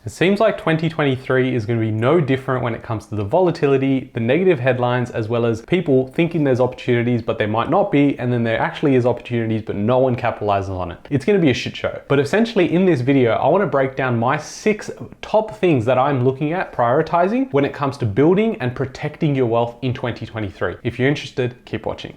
It seems like 2023 is going to be no different when it comes to the volatility, the negative headlines, as well as people thinking there's opportunities, but there might not be, and then there actually is opportunities, but no one capitalizes on it. It's going to be a shit show. But essentially in this video, I want to break down my 6 top things that I'm looking at prioritizing when it comes to building and protecting your wealth in 2023. If you're interested, keep watching.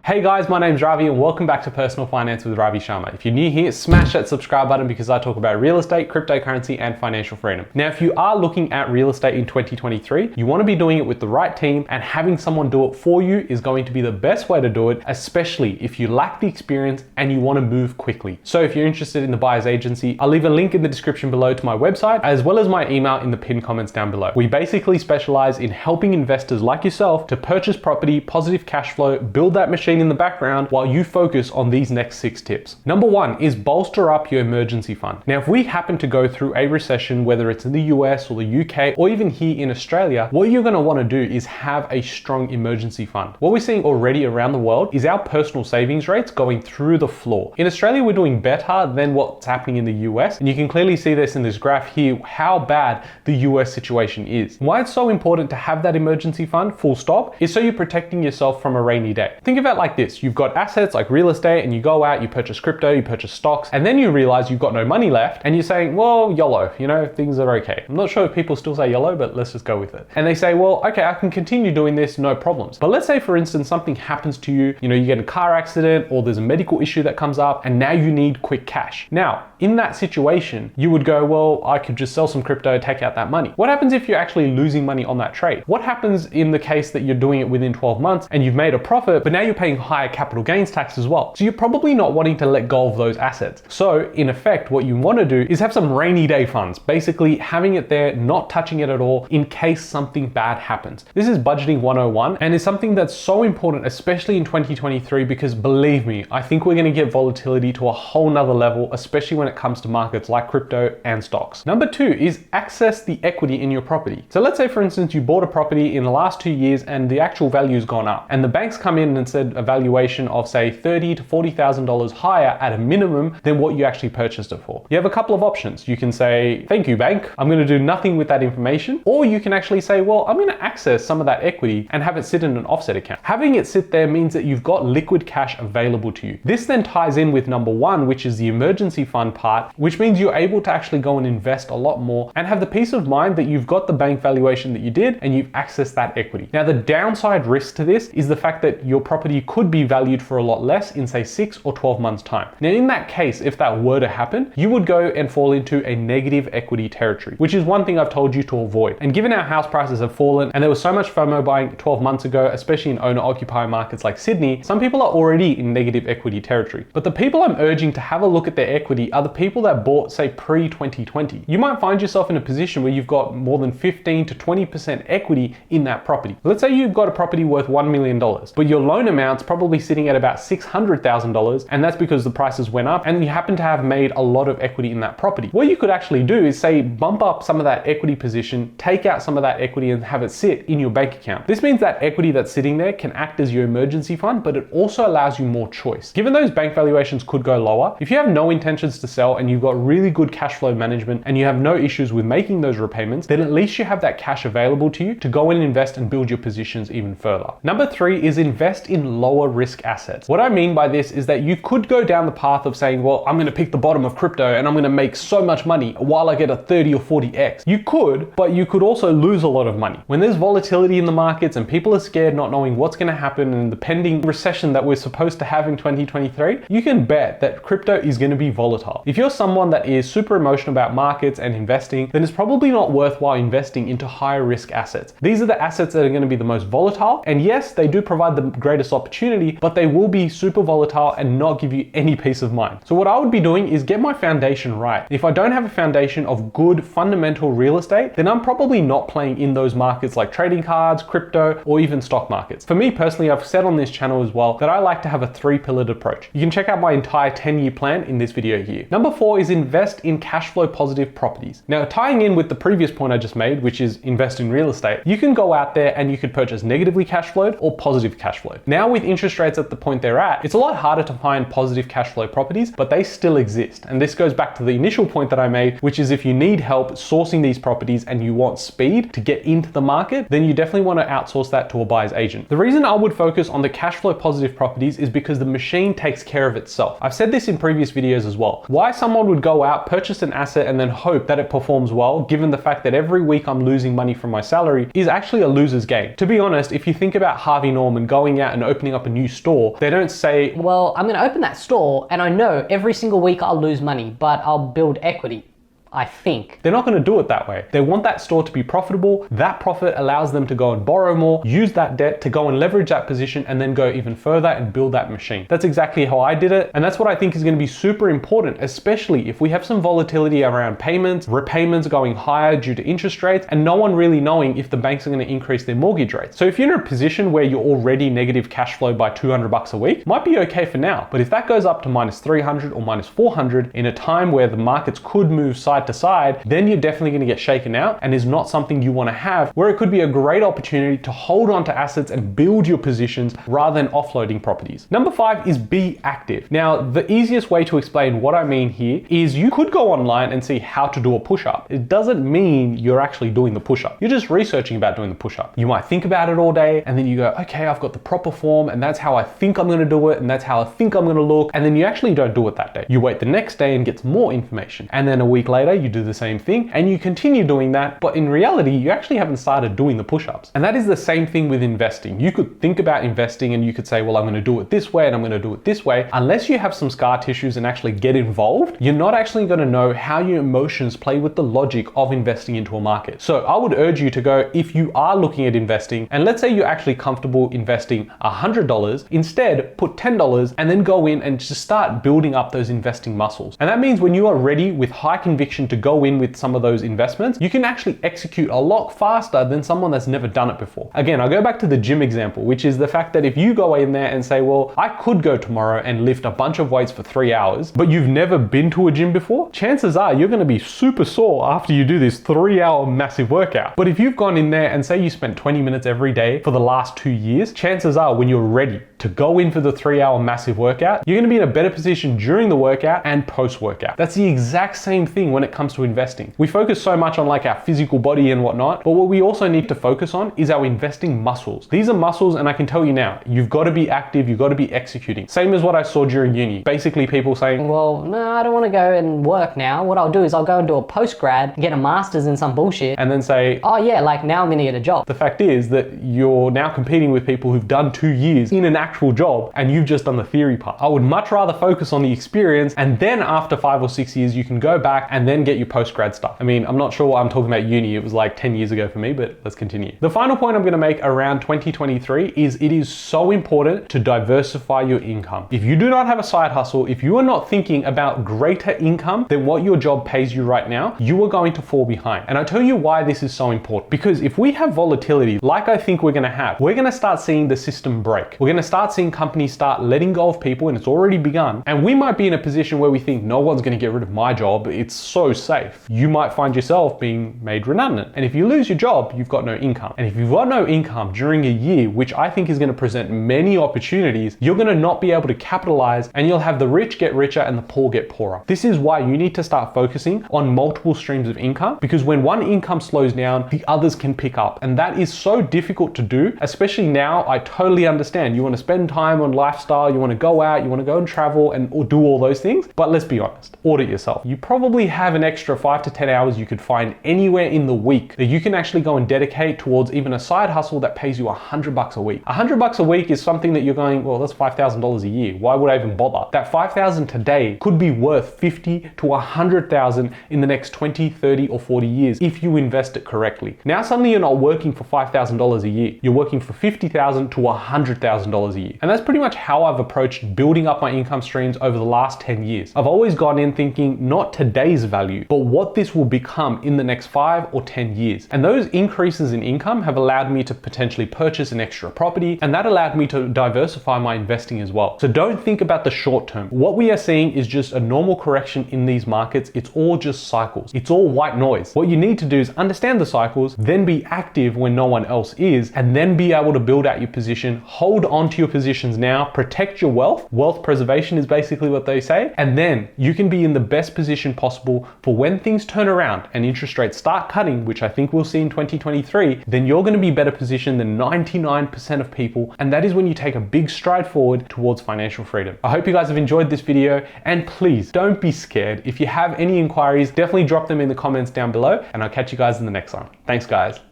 Hey guys, my name's Ravi and welcome back to Personal Finance with Ravi Sharma. If you're new here, smash that subscribe button because I talk about real estate, cryptocurrency, and financial freedom. Now, if you are looking at real estate in 2023, you want to be doing it with the right team, and having someone do it for you is going to be the best way to do it, especially if you lack the experience and you want to move quickly. So if you're interested in the buyer's agency, I'll leave a link in the description below to my website, as well as my email in the pinned comments down below. We basically specialize in helping investors like yourself to purchase property, positive cash flow, build that machine in the background while you focus on these next 6 tips. Number 1 is bolster up your emergency fund. Now, if we happen to go through a recession, whether it's in the US or the UK or even here in Australia, what you're going to want to do is have a strong emergency fund. What we're seeing already around the world is our personal savings rates going through the floor. In Australia, we're doing better than what's happening in the US, and you can clearly see this in this graph here, how bad the US situation is. Why it's so important to have that emergency fund, full stop, is so you're protecting yourself from a rainy day. Think of it like this. You've got assets like real estate and you go out, you purchase crypto, you purchase stocks, and then you realize you've got no money left and you're saying, well, YOLO, things are okay. I'm not sure if people still say YOLO, but let's just go with it. And they say, well, okay, I can continue doing this, no problems. But let's say, for instance, something happens to you, you get in a car accident or there's a medical issue that comes up and now you need quick cash. Now, in that situation, you would go, well, I could just sell some crypto, take out that money. What happens if you're actually losing money on that trade? What happens in the case that you're doing it within 12 months and you've made a profit, but now you're paying higher capital gains tax as well? So you're probably not wanting to let go of those assets. So in effect, what you want to do is have some rainy day funds, basically having it there, not touching it at all in case something bad happens. This is budgeting 101 and is something that's so important, especially in 2023, because believe me, I think we're going to get volatility to a whole nother level, especially when it comes to markets like crypto and stocks. Number 2 is access the equity in your property. So let's say, for instance, you bought a property in the last 2 years and the actual value's gone up, and the banks come in and said a valuation of say $30,000 to $40,000 higher at a minimum than what you actually purchased it for. You have a couple of options. You can say, thank you, bank, I'm going to do nothing with that information. Or you can actually say, well, I'm going to access some of that equity and have it sit in an offset account. Having it sit there means that you've got liquid cash available to you. This then ties in with number 1, which is the emergency fund part, which means you're able to actually go and invest a lot more and have the peace of mind that you've got the bank valuation that you did and you've accessed that equity. Now, the downside risk to this is the fact that your property could be valued for a lot less in say 6 or 12 months time. Now, in that case, if that were to happen, you would go and fall into a negative equity territory, which is one thing I've told you to avoid. And given our house prices have fallen and there was so much FOMO buying 12 months ago, especially in owner-occupier markets like Sydney, some people are already in negative equity territory. But the people I'm urging to have a look at their equity are the people that bought say pre-2020. You might find yourself in a position where you've got more than 15 to 20% equity in that property. Let's say you've got a property worth $1 million, but your loan amount's probably sitting at about $600,000, and that's because the prices went up and you happen to have made a lot of equity in that property. What you could actually do is say bump up some of that equity position, take out some of that equity and have it sit in your bank account. This means that equity that's sitting there can act as your emergency fund, but it also allows you more choice. Given those bank valuations could go lower, if you have no intentions to sell and you've got really good cash flow management and you have no issues with making those repayments, then at least you have that cash available to you to go and invest and build your positions even further. Number 3 is invest in lower risk assets. What I mean by this is that you could go down the path of saying, well, I'm going to pick the bottom of crypto and I'm going to make so much money while I get a 30 or 40x. You could, but you could also lose a lot of money. When there's volatility in the markets and people are scared not knowing what's going to happen and the pending recession that we're supposed to have in 2023, you can bet that crypto is going to be volatile. If you're someone that is super emotional about markets and investing, then it's probably not worthwhile investing into higher risk assets. These are the assets that are going to be the most volatile. And yes, they do provide the greatest opportunity, but they will be super volatile and not give you any peace of mind. So what I would be doing is get my foundation right. If I don't have a foundation of good fundamental real estate, then I'm probably not playing in those markets like trading cards, crypto, or even stock markets. For me personally, I've said on this channel as well that I like to have a 3-pillared approach. You can check out my entire 10-year plan in this video here. Number 4 is invest in cash flow positive properties. Now, tying in with the previous point I just made, which is invest in real estate, you can go out there and you could purchase negatively cash flowed or positive cash flow. Now with interest rates at the point they're at, it's a lot harder to find positive cash flow properties, but they still exist. And this goes back to the initial point that I made, which is if you need help sourcing these properties and you want speed to get into the market, then you definitely want to outsource that to a buyer's agent. The reason I would focus on the cash flow positive properties is because the machine takes care of itself. I've said this in previous videos as well. Why someone would go out, purchase an asset, and then hope that it performs well, given the fact that every week I'm losing money from my salary, is actually a loser's game. To be honest, if you think about Harvey Norman going out and opening up a new store, they don't say, well, I'm going to open that store and I know every single week I'll lose money, but I'll build equity. I think. They're not going to do it that way. They want that store to be profitable. That profit allows them to go and borrow more, use that debt to go and leverage that position, and then go even further and build that machine. That's exactly how I did it. And that's what I think is going to be super important, especially if we have some volatility around payments, repayments going higher due to interest rates, and no one really knowing if the banks are going to increase their mortgage rates. So if you're in a position where you're already negative cash flow by $200 a week, might be okay for now. But if that goes up to minus 300 or minus 400 in a time where the markets could move side to side, then you're definitely going to get shaken out and is not something you want to have, where it could be a great opportunity to hold on to assets and build your positions rather than offloading properties. Number 5 is be active. Now, the easiest way to explain what I mean here is you could go online and see how to do a push-up. It doesn't mean you're actually doing the push-up. You're just researching about doing the push-up. You might think about it all day and then you go, okay, I've got the proper form and that's how I think I'm going to do it and that's how I think I'm going to look, and then you actually don't do it that day. You wait the next day and get some more information, and then a week later you do the same thing and you continue doing that, but in reality you actually haven't started doing the push-ups. And that is the same thing with investing. You could think about investing and you could say, well, I'm going to do it this way and I'm going to do it this way. Unless you have some scar tissues and actually get involved, you're not actually going to know how your emotions play with the logic of investing into a market. So I would urge you to go, if you are looking at investing, and let's say you're actually comfortable investing $100, instead put $10 and then go in and just start building up those investing muscles. And that means when you are ready with high conviction to go in with some of those investments, you can actually execute a lot faster than someone that's never done it before. Again, I go back to the gym example, which is the fact that if you go in there and say, well, I could go tomorrow and lift a bunch of weights for 3 hours, but you've never been to a gym before, chances are you're going to be super sore after you do this 3-hour massive workout. But if you've gone in there and say you spent 20 minutes every day for the last 2 years, chances are when you're ready to go in for the 3-hour massive workout, you're going to be in a better position during the workout and post-workout. That's the exact same thing when it comes to investing. We focus so much on like our physical body and whatnot, but what we also need to focus on is our investing muscles. These are muscles, and I can tell you now, you've got to be active, you've got to be executing. Same as what I saw during uni. Basically people saying, well, no, I don't want to go and work now. What I'll do is I'll go and do a post-grad, get a master's in some bullshit, and then say, oh yeah, like now I'm going to get a job. The fact is that you're now competing with people who've done 2 years in an actual job and you've just done the theory part. I would much rather focus on the experience, and then after 5 or 6 years you can go back and then get your post-grad stuff. I mean, I'm not sure why I'm talking about uni. It was like 10 years ago for me, but let's continue. The final point I'm going to make around 2023 is it is so important to diversify your income. If you do not have a side hustle, if you are not thinking about greater income than what your job pays you right now, you are going to fall behind. And I'll tell you why this is so important. Because if we have volatility, like I think we're going to have, we're going to start seeing the system break. We're going to start seeing companies start letting go of people, and it's already begun. And we might be in a position where we think no one's going to get rid of my job. It's so safe. You might find yourself being made redundant. And if you lose your job, you've got no income. And if you've got no income during a year, which I think is going to present many opportunities, you're going to not be able to capitalize, and you'll have the rich get richer and the poor get poorer. This is why you need to start focusing on multiple streams of income, because when one income slows down, the others can pick up. And that is so difficult to do, especially now. I totally understand. You want to spend time on lifestyle, you want to go out, you want to go and travel and or do all those things. But let's be honest, audit yourself. You probably have an extra 5 to 10 hours you could find anywhere in the week that you can actually go and dedicate towards even a side hustle that pays you $100 a week. $100 a week is something that you're going, well, that's $5,000 a year. Why would I even bother? That $5,000 today could be worth $50,000 to $100,000 in the next 20, 30 or 40 years if you invest it correctly. Now suddenly you're not working for $5,000 a year. You're working for $50,000 to $100,000 a year. And that's pretty much how I've approached building up my income streams over the last 10 years. I've always gone in thinking not today's value, value, but what this will become in the next 5 or 10 years. And those increases in income have allowed me to potentially purchase an extra property, and that allowed me to diversify my investing as well. So don't think about the short term. What we are seeing is just a normal correction in these markets. It's all just cycles. It's all white noise. What you need to do is understand the cycles, then be active when no one else is, and then be able to build out your position, hold on to your positions now, protect your wealth. Wealth preservation is basically what they say. And then you can be in the best position possible for when things turn around and interest rates start cutting, which I think we'll see in 2023, then you're going to be better positioned than 99% of people. And that is when you take a big stride forward towards financial freedom. I hope you guys have enjoyed this video, and please don't be scared. If you have any inquiries, definitely drop them in the comments down below, and I'll catch you guys in the next one. Thanks, guys.